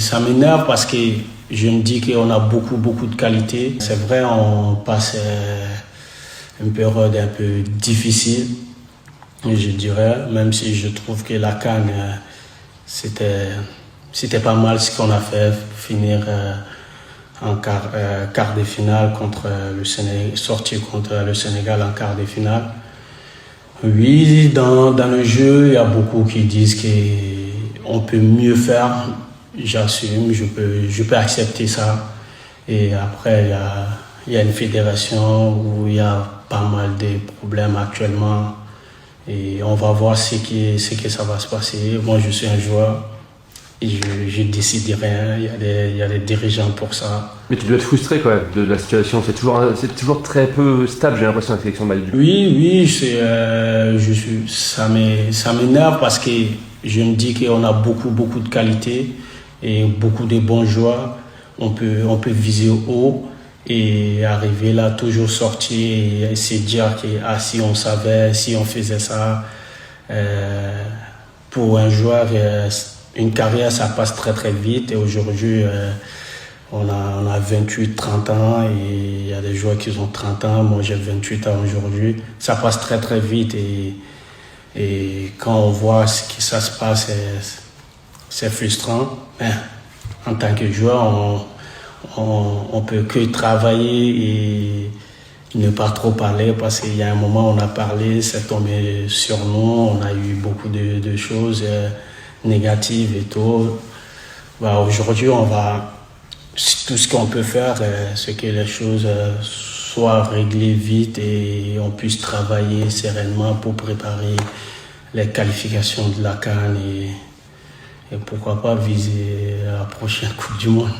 ça m'énerve parce que je me dis qu'on a beaucoup de qualité. C'est vrai, on passe une période un peu difficile, je dirais, même si je trouve que la CAN, c'était pas mal ce qu'on a fait, finir en quart de finale contre le Sénégal, sortir contre le Sénégal en quart de finale. Oui, dans le jeu, il y a beaucoup qui disent qu'on peut mieux faire. J'assume, je peux accepter ça. Et après, il y a une fédération où il y a pas mal de problèmes actuellement. Et on va voir ce que ça va se passer. Moi, je suis un joueur et je décide de rien. Il y a des dirigeants pour ça. Mais tu dois être frustré quand même de la situation. C'est toujours très peu stable, j'ai l'impression, la sélection Mali. Oui, ça m'énerve parce que je me dis qu'on a beaucoup de qualité et beaucoup de bons joueurs. On peut viser haut et arriver là, toujours sortir et se dire que si on savait, si on faisait ça. Pour un joueur, une carrière, ça passe très vite. Et aujourd'hui, on a 28-30 ans et il y a des joueurs qui ont 30 ans. Moi, j'ai 28 ans aujourd'hui. Ça passe très vite et quand on voit ce que ça se passe, c'est frustrant. Mais en tant que joueur, on peut que travailler et ne pas trop parler parce qu'il y a un moment on a parlé, c'est tombé sur nous, on a eu beaucoup de choses négatives et tout. Aujourd'hui, on va tout ce qu'on peut faire, c'est que les choses soient réglées vite et on puisse travailler sereinement pour préparer les qualifications de la CAN et pourquoi pas viser la prochaine Coupe du Monde.